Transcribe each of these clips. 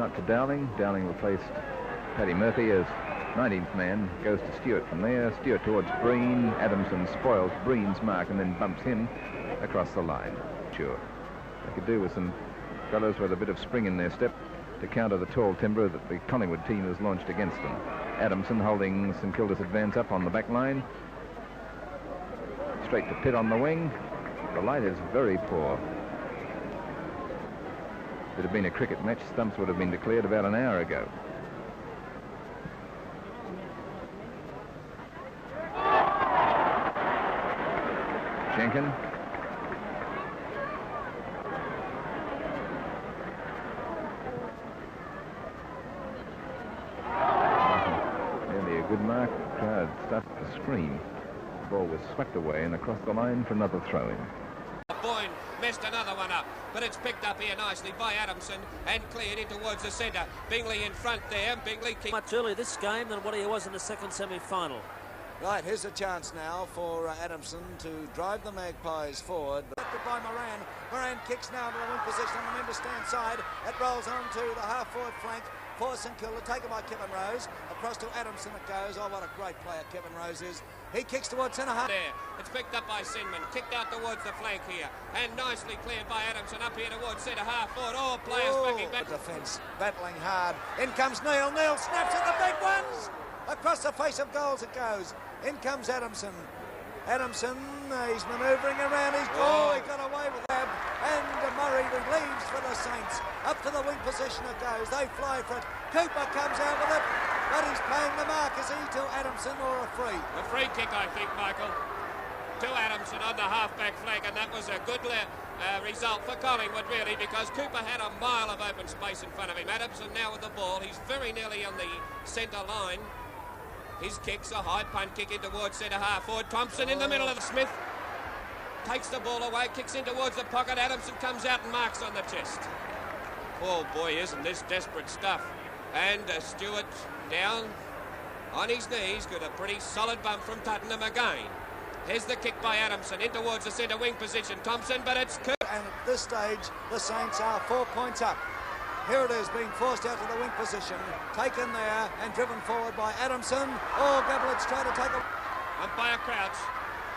Up to Dowling. Dowling replaced Paddy Murphy as 19th man. Goes to Stewart from there. Stewart towards Breen. Adamson spoils Breen's mark and then bumps him across the line. Sure. They could do with some fellows with a bit of spring in their step to counter the tall timber that the Collingwood team has launched against them. Adamson holding St Kilda's advance up on the back line. Straight to Pitt on the wing. The light is very poor. If it had been a cricket match, stumps would have been declared about an hour ago. Jenkin. Nearly a good mark. Crowd started to scream. The ball was swept away and across the line for another throw-in. Boyne messed another one up, but it's picked up here nicely by Adamson and cleared in towards the centre. Bingley in front there. Bingley much earlier this game than what he was in the second semi-final. Right, here's a chance now for Adamson to drive the Magpies forward. By Moran. Moran kicks now to the wing position on the member stand side. It rolls on to the half-forward flank for St Kilda, taken by Kevin Rose. Across to Adamson it goes. Oh, what a great player Kevin Rose is. He kicks towards centre half. There, it's picked up by Sinman, kicked out towards the flank here, and nicely cleared by Adamson up here towards centre half forward. All players backing back. Defence battling hard. In comes Neil. Neil snaps at the big ones. Across the face of goals it goes. In comes Adamson. Adamson, he's manoeuvring around. He got away with that. And Murray relieves for the Saints. Up to the wing position it goes. They fly for it. Cooper comes out with it. But he's playing the mark. Is he to Adamson or a free? A free kick, I think, Michael. To Adamson on the half-back flank. And that was a good result for Collingwood, really, because Cooper had a mile of open space in front of him. Adamson now with the ball. He's very nearly on the centre line. His kick's a high punt kick in towards centre half forward. Thompson in the middle of the Smith. Takes the ball away, kicks in towards the pocket. Adamson comes out and marks on the chest. Oh boy, isn't this desperate stuff. And Stewart down on his knees. Got a pretty solid bump from Tottenham again. Here's the kick by Adamson in towards the centre wing position. Thompson, but it's good. And at this stage, the Saints are 4 points up. Here it is, being forced out to the wing position, taken there and driven forward by Adamson. Oh, Gablett's trying to take a... Umpire Crouch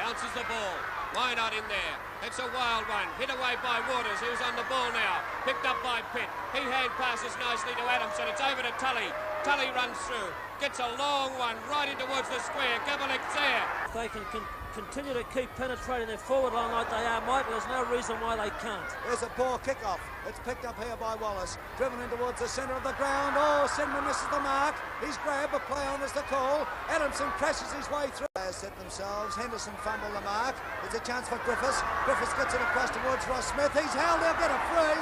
bounces the ball. Why not in there? It's a wild one. Hit away by Waters, who's on the ball now. Picked up by Pitt. He hand passes nicely to Adamson. It's over to Tully. Tully runs through. Gets a long one right in towards the square. Gablett's there. If they can continue to keep penetrating their forward line like they are, Michael, there's no reason why they can't. There's a poor kick-off. It's picked up here by Wallace. Driven in towards the centre of the ground. Oh, Sinman misses the mark. He's grabbed, but play on is the call. Adamson crashes his way through. Players set themselves. Henderson fumble the mark. It's a chance for Griffiths. Griffiths gets it across towards Ross Smith. He's held. He'll get a free.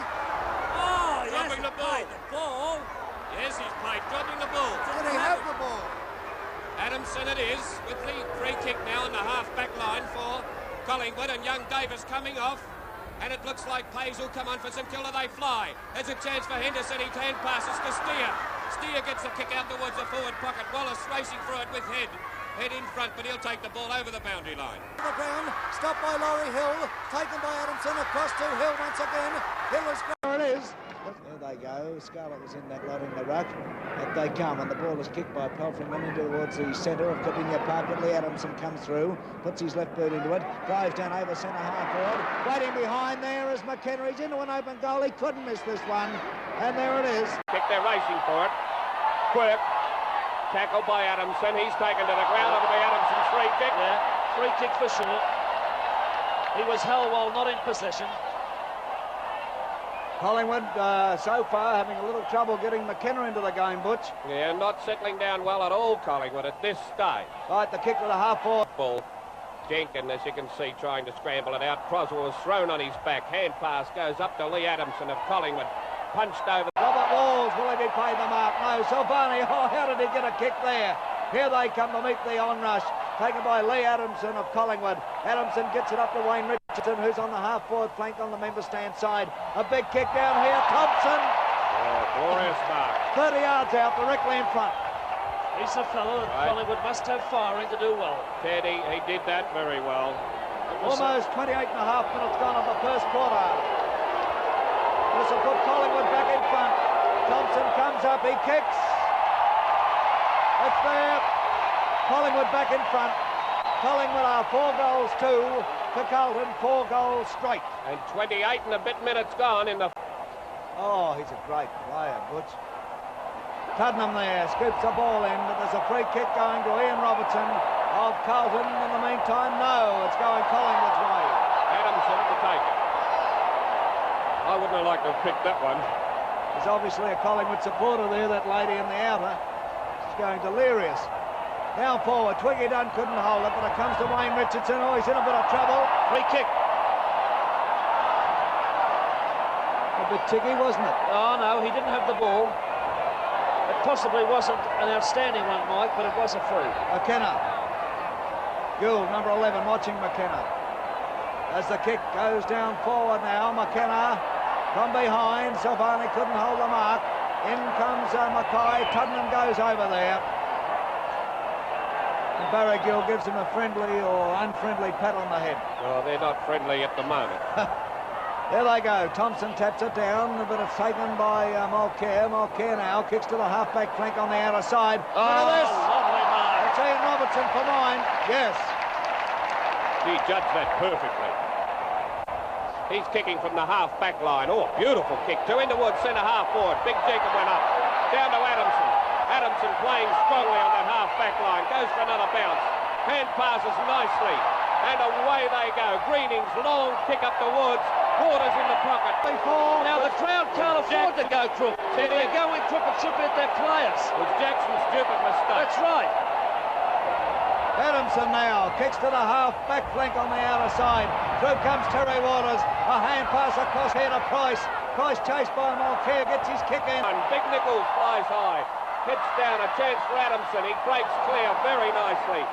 Oh, dropping the ball. The ball. Yes, he's played. Dropping the ball. Did he have the ball? Adamson it is, with the free kick now on the half-back line for Collingwood, and young Davis coming off, and it looks like Pays will come on for St Kilda. They fly. There's a chance for Henderson. He hand passes to Steer. Steer gets the kick out towards the forward pocket. Wallace racing for it with Head in front, but he'll take the ball over the boundary line. The ground, stopped by Laurie Hill, taken by Adamson, across to Hill once again. Hill is... There it is. There they go. Scarlett was in that lot in the ruck. But they come, and the ball is kicked by Pelfrington in towards the centre of Cardinia Park. Lee Adamson comes through, puts his left boot into it, drives down over centre half forward. Waiting behind there is McKenna. He's into an open goal. He couldn't miss this one. And there it is. Kick, they're racing for it. Quirk, tackled by Adamson. He's taken to the ground. It'll be Adamson's free kick. Yeah, free kick for sure. He was held while not in possession. Collingwood so far having a little trouble getting McKenna into the game, Butch. Yeah, not settling down well at all, Collingwood, at this stage. Right, the kick to the half forward. Ball. Jenkins, as you can see, trying to scramble it out. Croswell was thrown on his back. Hand pass goes up to Lee Adamson of Collingwood. Punched over. Robert Walls, will he be paid the mark? No, Silvani, oh, how did he get a kick there? Here they come to meet the onrush, taken by Lee Adamson of Collingwood. Adamson gets it up to Wayne Richardson, who's on the half-forward flank on the member stand side. A big kick down here, Thompson. Oh, glorious mark. 30 yards out, directly in front. He's a fellow that Collingwood must have firing to do well. Teddy, he did that very well. Almost 28 and a half minutes gone of the first quarter. This will put Collingwood back in front. Thompson comes up, he kicks. It's there. Collingwood back in front. Collingwood are 4 goals to Carlton, 4 goals straight. And 28 and a bit minutes gone in the... Oh, he's a great player, Butch. Tuddenham there, scoops the ball in, but there's a free kick going to Ian Robertson of Carlton. In the meantime, no, it's going Collingwood's way. Adamson to take it. I wouldn't have liked to have picked that one. There's obviously a Collingwood supporter there, that lady in the outer. She's going delirious. Down forward, Twiggy Dunn couldn't hold it, but it comes to Wayne Richardson. Oh, he's in a bit of trouble. Free kick. A bit ticky, wasn't it? Oh, no, he didn't have the ball. It possibly wasn't an outstanding one, Mike, but it was a free. McKenna. Gould, number 11, watching McKenna. As the kick goes down forward now, McKenna from behind. Silvani couldn't hold the mark. In comes Mackay. Tuddenham goes over there. And Barry Gill gives him a friendly or unfriendly pat on the head. Oh, they're not friendly at the moment. There they go. Thompson taps it down, but it's taken by Mulcair. Mulcair now kicks to the half-back flank on the outer side. Oh, look at this. Lovely mark. It's Ian Robertson for mine. Yes. He judged that perfectly. He's kicking from the half-back line. Oh, beautiful kick. 2 in towards centre-half forward. Big Jacob went up. Down to Adamson. Adamson playing strongly on that half-back line. Goes for another bounce. Hand passes nicely. And away they go. Greening's long kick up the woods. Waters in the pocket. Now the crowd can't afford to go crook. If they're going crook, it should be at their players. It was Jackson's stupid mistake. That's right. Adamson now kicks to the half-back flank on the outer side. Through comes Terry Waters. A hand pass across here to Price. Price chased by Mulcair, gets his kick in. And Big Nichols flies high. Hits down, a chance for Adamson. He breaks clear very nicely.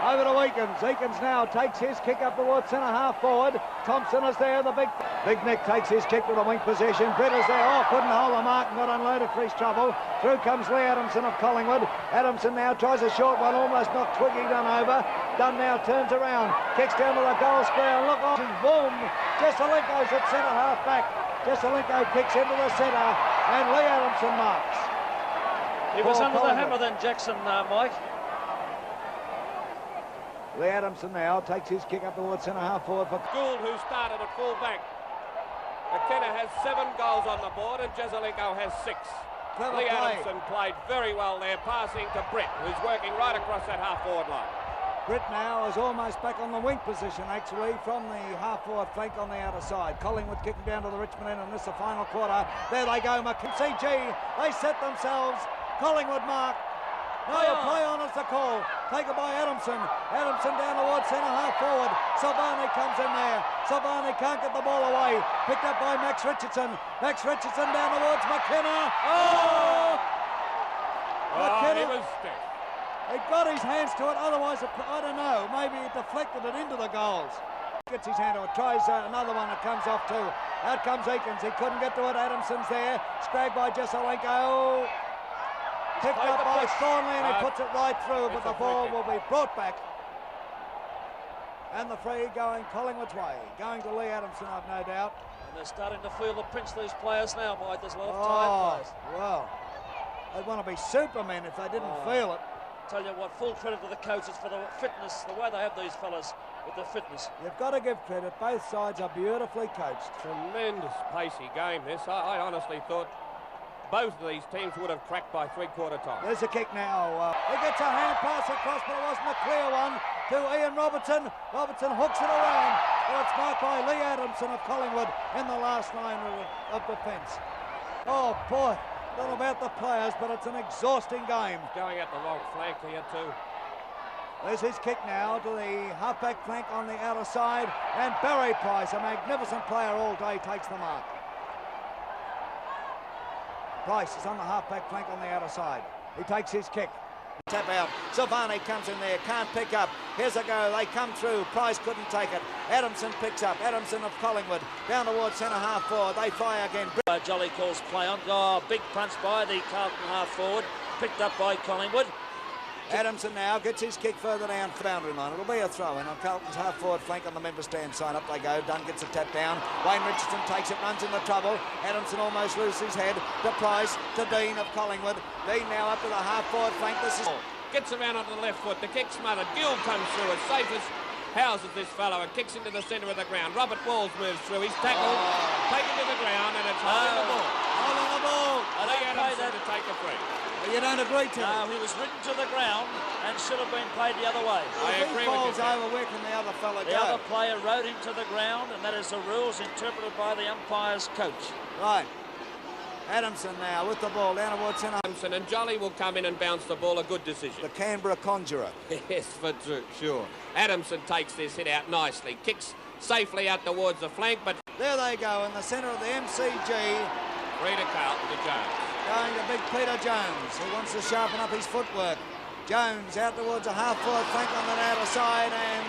Over to Eakins. Eakins now takes his kick up towards centre-half forward. Thompson is there, the Big Nick takes his kick to the wing position. Britt is there, oh, couldn't hold the mark and got unloaded for his trouble. Through comes Lee Adamson of Collingwood. Adamson now tries a short one, almost knocked Twiggy Dunn over. Dunn now turns around, kicks down to the goal square, and look off, and boom! Jesselenko's at centre-half back. Jesselenko kicks into the centre, and Lee Adamson marks. He was under the Collingwood. hammer then, Jackson, Mike. Lee Adamson now takes his kick up towards centre-half forward for Gould, who started at full-back. McKenna has 7 goals on the board and Jesselenko has 6. Clever Lee play. Adamson played very well there, passing to Britt, who's working right across that half-forward line. Britt now is almost back on the wing position, actually, from the half-forward flank on the outer side. Collingwood kicking down to the Richmond end, and this is the final quarter. There they go, CG. They set themselves. Collingwood mark. No, a play on is the call. Taken by Adamson. Adamson down towards centre-half forward. Silvani comes in there. Silvani can't get the ball away. Picked up by Max Richardson. Max Richardson down towards McKenna. Oh! McKenna. He was stiff. He got his hands to it, otherwise, I don't know, maybe he deflected it into the goals. Gets his hand to it, tries another one that comes off too. Out comes Eakins, he couldn't get to it, Adamson's there, scragged by Jesselenko. Picked up by Thornley and he puts it right through, but the ball will be brought back. And the free going Collingwood's way, going to Lee Adamson, I've no doubt. And they're starting to feel the pinch, these players now, Mike. There's a lot of tired players. Well, they'd want to be supermen if they didn't feel it. Tell you what, full credit to the coaches for the fitness, the way they have these fellas with the fitness. You've got to give credit. Both sides are beautifully coached. Tremendous pacey game this. I honestly thought both of these teams would have cracked by three-quarter time. There's a kick now. He gets a hand pass across, but it wasn't a clear one to Ian Robertson. Robertson hooks it around, but it's marked by Lee Adamson of Collingwood in the last line of defence. Oh, boy. I don't know about the players, but it's an exhausting game. Going at the wrong flank here too. There's his kick now to the half-back flank on the outer side, and Barry Price, a magnificent player all day, takes the mark. Price is on the half-back flank on the outer side. He takes his kick. Tap out. Silvani comes in there, can't pick up. Here's a go. They come through. Price couldn't take it. Adamson picks up. Adamson of Collingwood down towards centre half forward. They fire again. Jolly calls play on. Oh, big punch by the Carlton half forward. Picked up by Collingwood. Adamson now gets his kick further down the boundary line. It'll be a throw in on Carlton's half-forward flank on the member stand side. Up they go. Dunn gets a tap down. Wayne Richardson takes it, runs into trouble. Adamson almost loses his head. To Price, to Dean of Collingwood. Dean now up to the half-forward flank. This is... Gets around onto the left foot. The kick smothered. Gill comes through as safe as houses this fellow and kicks into the centre of the ground. Robert Walls moves through. He's tackled, taken to the ground, and it's holding the ball. Holding the ball. Lee Adamson to take a free. Well, you don't agree to No, he was ridden to the ground and should have been played the other way. I agree with you. If he falls over, where can the other fella go? The other player rode him to the ground, and that is the rules interpreted by the umpire's coach. Right. Adamson now with the ball down towards centre. Adamson and Jolly will come in and bounce the ball. A good decision. The Canberra Conjurer. Yes, for sure. Adamson takes this hit out nicely. Kicks safely out towards the flank, but... There they go in the centre of the MCG. Free to Carlton to Jones. Going to big Peter Jones, who wants to sharpen up his footwork. Jones out towards a half-forward flank on the outer side, and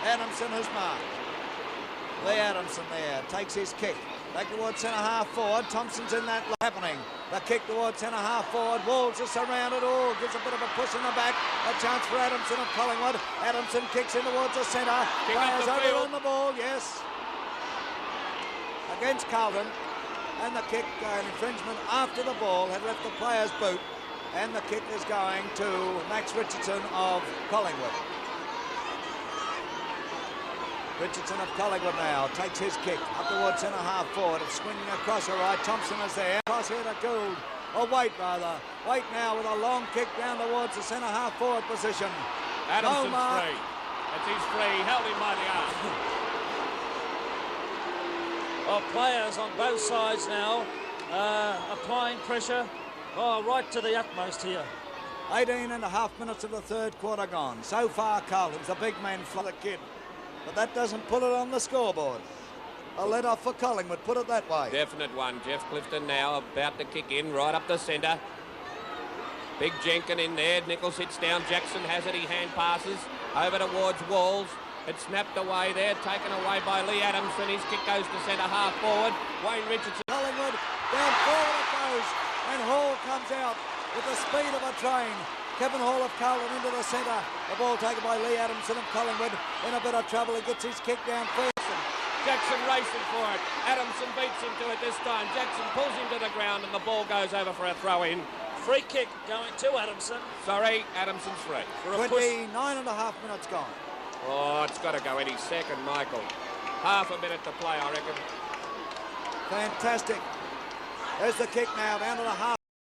Adamson has marked. Lee Adamson there takes his kick. Back towards centre half forward. Thompson's in that happening. The kick towards centre half forward. Walls are surrounded. Oh, gives a bit of a push in the back. A chance for Adamson of Collingwood. Adamson kicks in towards the centre. Players over on the ball, yes. Against Carlton. And the kick, an infringement after the ball had left the player's boot. And the kick is going to Max Richardson of Collingwood. Richardson of Collingwood now takes his kick up towards centre half forward. It's swinging across the right. Thompson is there. Cross here to Gould. Or Waite rather. Waite now with a long kick down towards the centre half forward position. Adamson's free. That's his free. Held him by the arm. Well, players on both sides now applying pressure right to the utmost here. 18 and a half minutes of the third quarter gone. So far, Carlton's the big man for the kid. But that doesn't put it on the scoreboard. A let-off for Collingwood, put it that way. Definite one. Jeff Clifton now about to kick in right up the centre. Big Jenkin in there. Nichols hits down. Jackson has it. He hand passes over towards Walls. It's snapped away there, taken away by Lee Adamson. His kick goes to centre half forward. Wayne Richardson. Collingwood, down forward it goes. And Hall comes out with the speed of a train. Kevin Hall of Carlton into the centre. The ball taken by Lee Adamson of Collingwood. In a bit of trouble, he gets his kick down first. Jackson racing for it. Adamson beats him to it this time. Jackson pulls him to the ground and the ball goes over for a throw-in. Free kick going to Adamson. Sorry, Adamson's free. 29 and a half minutes gone. Oh, it's got to go any second, Michael. Half a minute to play, I reckon. Fantastic. There's the kick now down to the half.